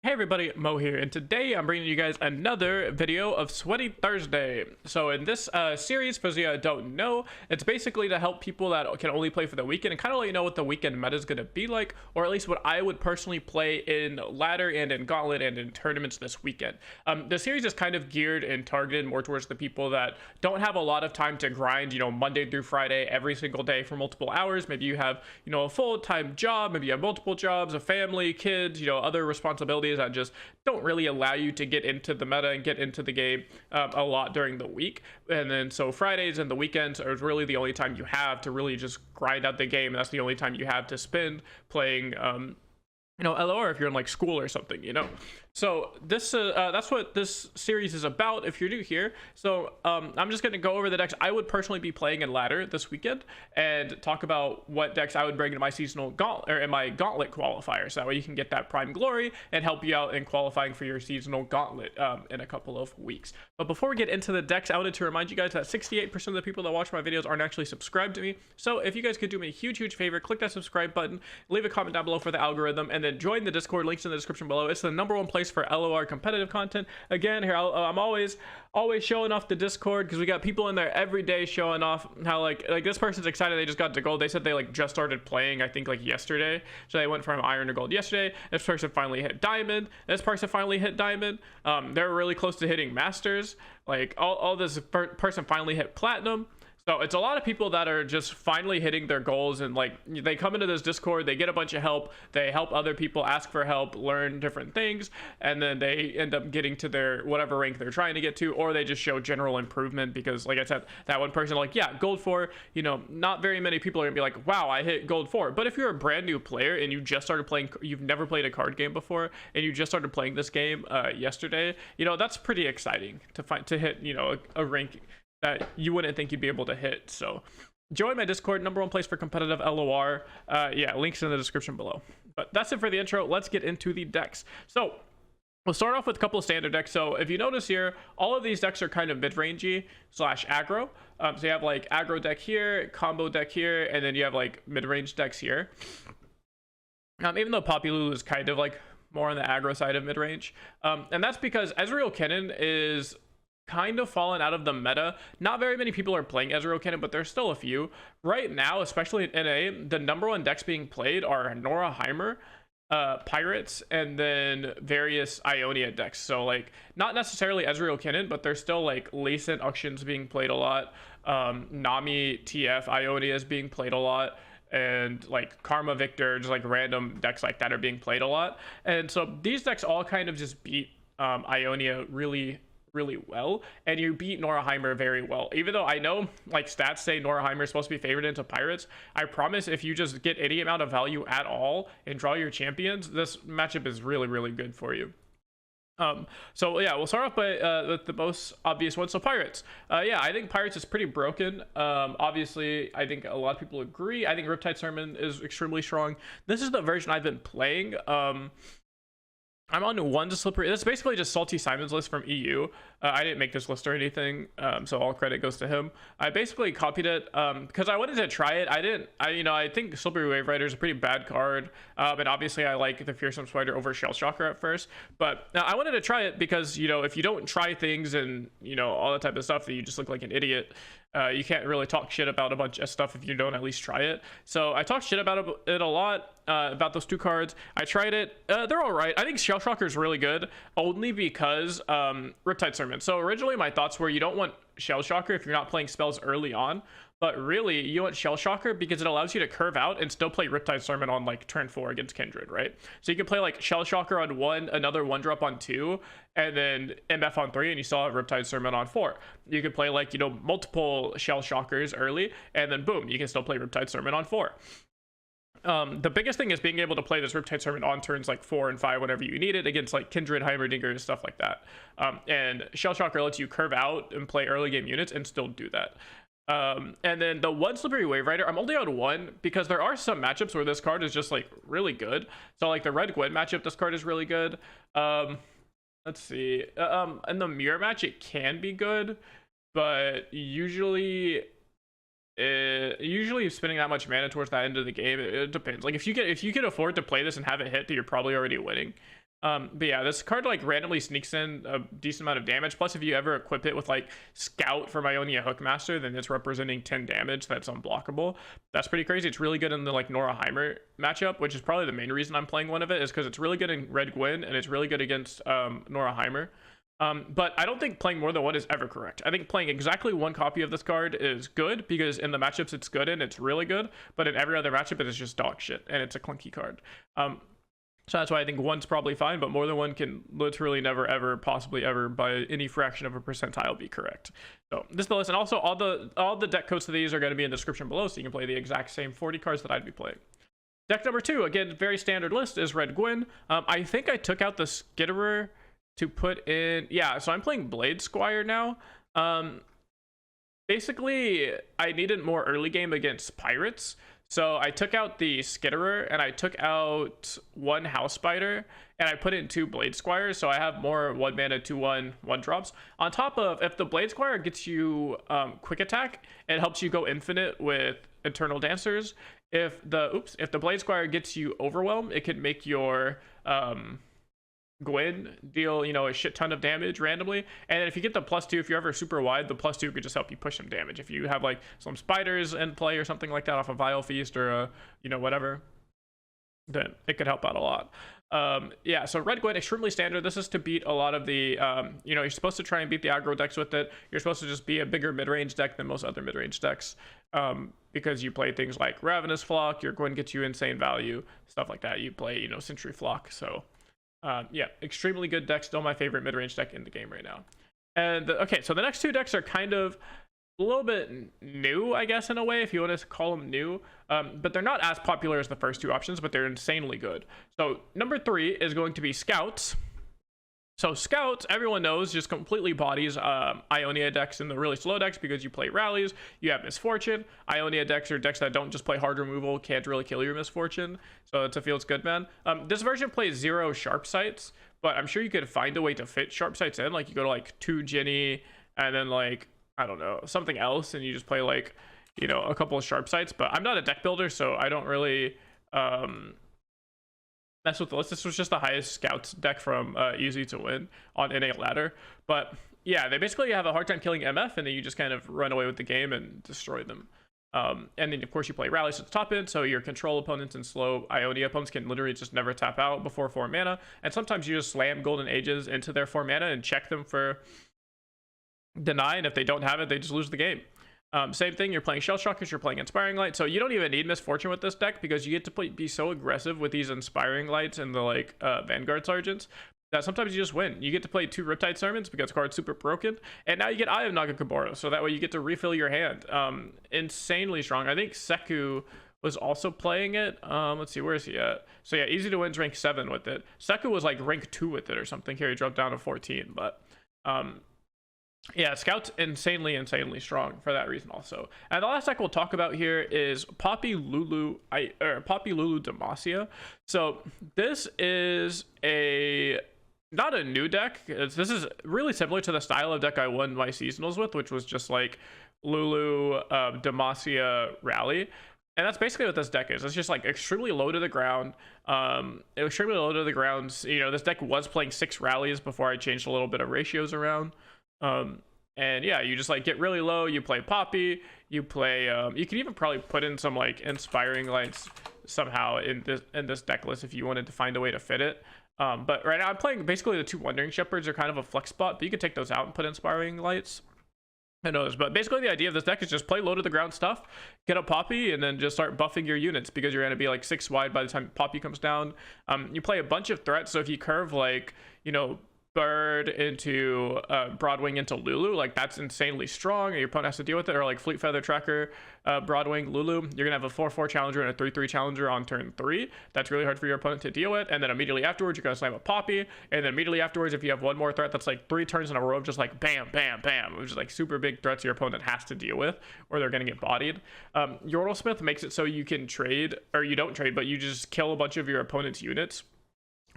Hey everybody, Mo here, and today I'm bringing you guys another video of Sweaty Thursday. So in this series, for those of you that don't know, it's basically to help people that can only play for the weekend and kind of let you know what the weekend meta is going to be like, or at least what I would personally play in ladder and in gauntlet and in tournaments this weekend. The series is kind of geared and targeted more towards the people that don't have a lot of time to grind, Monday through Friday, every single day for multiple hours. Maybe you have, a full-time job, maybe you have multiple jobs, a family, kids, other responsibilities that just don't really allow you to get into the meta and get into the game a lot during the week. And then so Fridays and the weekends are really the only time you have to really just grind out the game, and that's the only time you have to spend playing LoR if you're in like school or something. So this that's what this series is about if you're new here. So I'm just going to go over the decks I would personally be playing in ladder this weekend and talk about what decks I would bring into my seasonal gauntlet or in my gauntlet qualifier, so that way you can get that Prime Glory and help you out in qualifying for your seasonal gauntlet in a couple of weeks. But before we get into the decks, I wanted to remind you guys that 68% of the people that watch my videos aren't actually subscribed to me. So if you guys could do me a huge favor, click that subscribe button, leave a comment down below for the algorithm, and then join the Discord. Links in the description below. It's the #1 place for LoR competitive content. Again, here I'm always showing off the Discord because we got people in there every day showing off how like this person's excited they just got to gold. They said they just started playing, I think, like yesterday, so they went from iron to gold yesterday. This person finally hit diamond. This person finally hit diamond. They're really close to hitting masters. Like all this person finally hit platinum. So it's a lot of people that are just finally hitting their goals, and like they come into this Discord, they get a bunch of help, they help other people, ask for help, learn different things, and then they end up getting to their whatever rank they're trying to get to, or they just show general improvement because, like I said, that one person, like, yeah, gold 4, not very many people are gonna be like, wow, I hit gold 4. But if you're a brand new player and you just started playing, you've never played a card game before, and you just started playing this game yesterday, that's pretty exciting to hit, a rank that you wouldn't think you'd be able to hit. So join my Discord, #1 place for competitive LoR. Yeah, links in the description below. But that's it for the intro. Let's get into the decks. So we'll start off with a couple of standard decks. So if you notice here, all of these decks are kind of mid-rangey / aggro. So you have like aggro deck here, combo deck here, and then you have like mid-range decks here. Even though Poppy Lulu is kind of like more on the aggro side of mid-range. And that's because Ezreal Kennen is kind of fallen out of the meta. Not very many people are playing Ezreal Kennen, but there's still a few. Right now, especially in NA, the #1 decks being played are Nora Heimer, Pirates, and then various Ionia decks. So like not necessarily Ezreal Kennen, but there's still like Lacent Auctions being played a lot. Nami TF Ionia is being played a lot, and like Karma Victor, just like random decks like that are being played a lot. And so these decks all kind of just beat Ionia really well, and you beat Nora Heimer very well. Even though I know like stats say Nora Heimer is supposed to be favored into Pirates, I promise if you just get any amount of value at all and draw your champions, this matchup is really good for you. So yeah, we'll start off by with the most obvious one. So Pirates. Yeah, I think Pirates is pretty broken. Obviously, I think a lot of people agree. I think Riptide Sermon is extremely strong. This is the version I've been playing. I'm on one to slippery. This is basically just Salty Simon's list from EU. I didn't make this list or anything, so all credit goes to him. I basically copied it because I wanted to try it. I think Slippery Wave Rider is a pretty bad card, and obviously I like the Fearsome Spider over Shell Shocker at first. But I wanted to try it because if you don't try things and all that type of stuff, then you just look like an idiot. You can't really talk shit about a bunch of stuff if you don't at least try it. So I talked shit about it a lot, about those two cards. I tried it. They're all right. I think Shell Shocker is really good, only because Riptide Sermon. So originally my thoughts were you don't want Shell Shocker if you're not playing spells early on, but really you want Shell Shocker because it allows you to curve out and still play Riptide Sermon on like turn 4 against Kindred, right? So you can play like Shell Shocker on 1, another 1-drop on 2, and then MF on 3, and you still have Riptide Sermon on 4. You could play like multiple Shell Shockers early, and then boom, you can still play Riptide Sermon on 4. The biggest thing is being able to play this Riptide Sermon on turns like 4 and 5 whenever you need it against like Kindred, Heimerdinger, stuff like that. And Shell Shocker lets you curve out and play early game units and still do that. And then the one Slippery Wave Rider, I'm only on one because there are some matchups where this card is just like really good. So like the Red Gwen matchup, this card is really good. Let's see. In the mirror match, it can be good, but usually spending that much mana towards that end of the game, it depends. Like if you can afford to play this and have it hit, you're probably already winning. But yeah, this card like randomly sneaks in a decent amount of damage. Plus, if you ever equip it with like Scout from Ionia Hookmaster, then it's representing 10 damage that's unblockable. That's pretty crazy. It's really good in the like Nora Heimer matchup, which is probably the main reason I'm playing one of it, is because it's really good in Red Gwen and it's really good against Nora Heimer. But I don't think playing more than one is ever correct. I think playing exactly one copy of this card is good, because in the matchups it's good in, it's really good, but in every other matchup it is just dog shit and it's a clunky card. So that's why I think one's probably fine, but more than one can literally never, ever, possibly ever, by any fraction of a percentile, be correct. So this is the list, and also all the deck codes to these are going to be in the description below, so you can play the exact same 40 cards that I'd be playing. Deck number 2, again, very standard list, is Red Gwen. I think I took out the Skitterer to put in, yeah, so I'm playing Blade Squire now. Basically, I needed more early game against Pirates. So I took out the Skitterer and I took out one House Spider and I put in 2 Blade Squires, so I have more 1 mana 2/1 1-drops. On top of, if the Blade Squire gets you quick attack, it helps you go infinite with Eternal Dancers. If the Blade Squire gets you Overwhelm, it can make your Gwen deal, you know, a shit ton of damage randomly. And then if you get the +2, if you're ever super wide, the +2 could just help you push some damage. If you have like some spiders in play or something like that off a Vile Feast or you know, whatever, then it could help out a lot. Yeah, so Red Gwen, extremely standard. This is to beat a lot of the you know, you're supposed to try and beat the aggro decks with it. You're supposed to just be a bigger mid-range deck than most other mid-range decks, because you play things like Ravenous Flock, your Gwen gets you insane value, stuff like that. You play, you know, Sentry Flock. So yeah, extremely good deck. Still my favorite mid-range deck in the game right now. And okay, so the next 2 decks are kind of a little bit new, I guess, in a way, if you want to call them new, but they're not as popular as the first 2 options, but they're insanely good. So number 3 is going to be Scouts. So Scouts, everyone knows, just completely bodies Ionia decks in the really slow decks, because you play rallies, you have Misfortune. Ionia decks are decks that don't just play hard removal, can't really kill your Misfortune, so it's a feels good, man. This version plays 0 Sharp Sights, but I'm sure you could find a way to fit Sharp Sights in. Like, you go to like 2 Ginny and then like, I don't know, something else, and you just play like, you know, a couple of Sharp Sights. But I'm not a deck builder, so I don't really mess with the list. This was just the highest Scouts deck from Easy to Win on NA Ladder. But yeah, they basically have a hard time killing MF, and then you just kind of run away with the game and destroy them. And then of course you play rallies at the top end, so your control opponents and slow Ionia opponents can literally just never tap out before 4 mana. And sometimes you just slam Golden Ages into their 4 mana and check them for deny, and if they don't have it, they just lose the game. Same thing, you're playing Shell Shockers, you're playing Inspiring Light, so you don't even need Misfortune with this deck, because you get to be so aggressive with these Inspiring Lights and the like Vanguard Sergeants that sometimes you just win. You get to play 2 Riptide Sermons because the card's super broken, and now you get Eye of Nagakaboro, so that way you get to refill your hand. Insanely strong. I think Seku was also playing it. Let's see, where is he at? So yeah, Easy to Win's rank 7 with it. Seku was like rank 2 with it or something. Here he dropped down to 14, but yeah, Scout's insanely strong for that reason also. And the last deck we'll talk about here is Poppy Lulu Demacia. So this is not a new deck. This is really similar to the style of deck I won my seasonals with, which was just like Lulu, Demacia, Rally. And that's basically what this deck is. It's just like extremely low to the ground. Extremely low to the ground. You know, this deck was playing 6 rallies before I changed a little bit of ratios around. And yeah, you just like get really low, you play Poppy, you play you can even probably put in some like Inspiring Lights somehow in this deck list if you wanted to find a way to fit it. But right now I'm playing basically the 2 Wandering Shepherds are kind of a flex spot, but you could take those out and put Inspiring Lights. I know this, but basically the idea of this deck is just play low to the ground stuff, get a Poppy, and then just start buffing your units, because you're going to be like 6 wide by the time Poppy comes down. You play a bunch of threats, so if you curve like, you know, Bird into Broadwing into Lulu, like that's insanely strong, and your opponent has to deal with it. Or like Fleet Feather Tracker, Broadwing, Lulu, you're gonna have a 4/4 challenger and a 3/3 challenger on turn 3. That's really hard for your opponent to deal with. And then immediately afterwards you're gonna slam a Poppy, and then immediately afterwards, if you have one more threat that's like 3 turns in a row of just like bam bam bam, which is like super big threats your opponent has to deal with, or they're gonna get bodied. Yordlesmith makes it so you can trade, or you don't trade, but you just kill a bunch of your opponent's units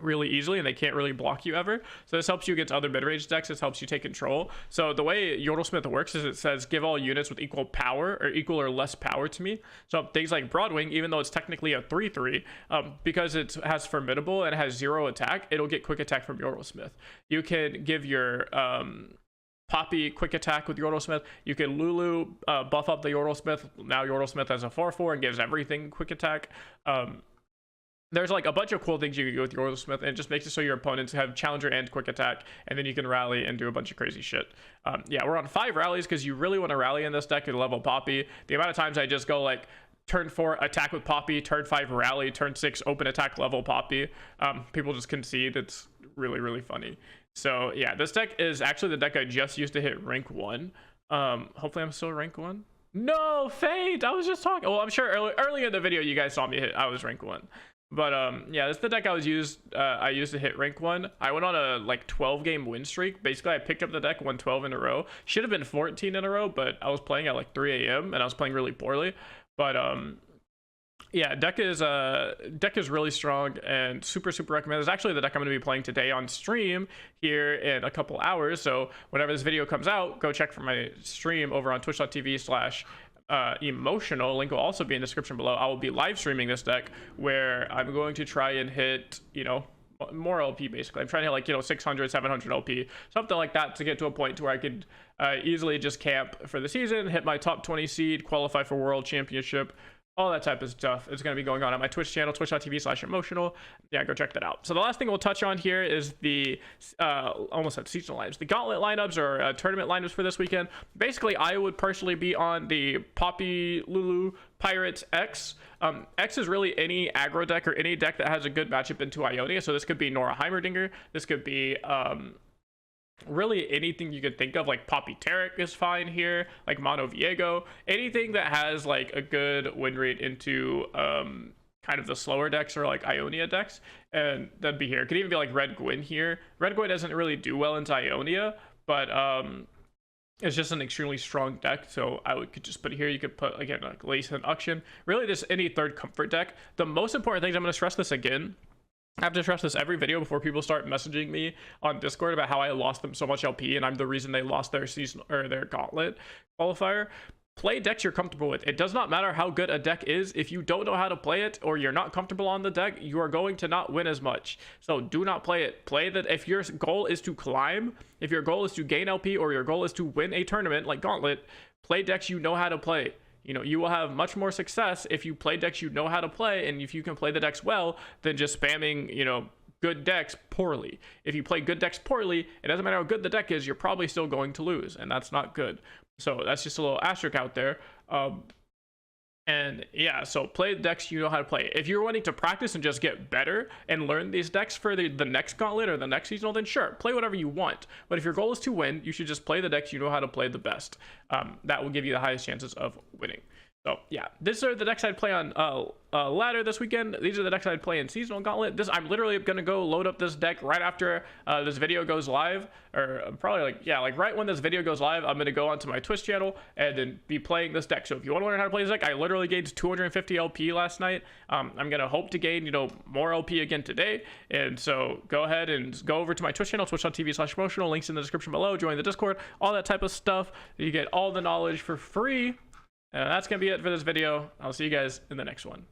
really easily, and they can't really block you ever. So this helps you against other mid-range decks. This helps you take control. So the way Yordlesmith works is it says give all units with equal power or equal or less power to me. So things like Broadwing, even though it's technically a 3/3, because it has formidable and has 0 attack, it'll get quick attack from Yordlesmith. You can give your Poppy quick attack with Yordlesmith. You can Lulu buff up the Yordlesmith. Now Yordlesmith has a 4/4 and gives everything quick attack. There's like a bunch of cool things you can do with Yordlesmith, and it just makes it so your opponents have challenger and quick attack, and then you can rally and do a bunch of crazy shit. Yeah, we're on 5 rallies because you really want to rally in this deck and level Poppy. The amount of times I just go like turn 4 attack with Poppy, turn 5 rally, turn 6 open attack level Poppy. People just concede. It's really funny. So yeah, this deck is actually the deck I just used to hit rank 1. Hopefully I'm still rank 1. No, Fate! I was just talking. Well, I'm sure early in the video you guys saw me hit. I was rank 1. But yeah, this is the deck I used to hit rank 1. I went on a like 12-game win streak. Basically, I picked up the deck, won 12 in a row. Should have been 14 in a row, but I was playing at like 3 a.m. and I was playing really poorly. But yeah, deck is really strong and super recommended. It's actually the deck I'm going to be playing today on stream here in a couple hours. So whenever this video comes out, go check for my stream over on twitch.tv/emotional. Link will also be in the description below. I will be live streaming this deck where I'm going to try and hit, you know, more LP. Basically I'm trying to hit like, you know, 600 700 LP, something like that, to get to a point to where I could easily just camp for the season, hit my top 20 seed, qualify for world championship, all that type of stuff. It's going to be going on my Twitch channel, twitch.tv/emotional. Yeah, go check that out. So the last thing we'll touch on here is the almost at seasonal lineups, the gauntlet lineups or tournament lineups for this weekend. Basically, I would personally be on the Poppy, Lulu, Pirates, X. X is really any aggro deck or any deck that has a good matchup into Ionia. So this could be Nora Heimerdinger. This could be really anything you could think of, like Poppy Tarek is fine here, like Mono Viego, anything that has like a good win rate into kind of the slower decks or like Ionia decks, and that'd be here. It could even be like Red Gwen here. Red Gwen doesn't really do well into Ionia, but it's just an extremely strong deck, so could just put it here. You could put again like Lace and Auction, really just any third comfort deck. The most important thing, I'm going to stress this again, I have to stress this every video before people start messaging me on Discord about how I lost them so much LP and I'm the reason they lost their season or their gauntlet qualifier. Play decks you're comfortable with. It does not matter how good a deck is. If you don't know how to play it or you're not comfortable on the deck, you are going to not win as much. So do not play it. Play that. If your goal is to climb, if your goal is to gain LP, or your goal is to win a tournament like Gauntlet, play decks you know how to play. You know, you will have much more success if you play decks you know how to play, and if you can play the decks well, than just spamming, you know, good decks poorly. If you play good decks poorly, it doesn't matter how good the deck is, you're probably still going to lose, and that's not good. So that's just a little asterisk out there. And yeah, so play the decks you know how to play. If you're wanting to practice and just get better and learn these decks for the next gauntlet or the next seasonal, then sure, play whatever you want. But if your goal is to win, you should just play the decks you know how to play the best. That will give you the highest chances of winning. So yeah, these are the decks I'd play on ladder this weekend. These are the decks I'd play in seasonal gauntlet. I'm literally gonna go load up this deck right after this video goes live, or probably like right when this video goes live. I'm gonna go onto my Twitch channel and then be playing this deck. So if you want to learn how to play this deck, I literally gained 250 LP last night. I'm gonna hope to gain, you know, more LP again today. And so go ahead and go over to my Twitch channel, twitch.tv/emotional. Links in the description below. Join the Discord, all that type of stuff. You get all the knowledge for free. That's gonna be it for this video. I'll see you guys in the next one.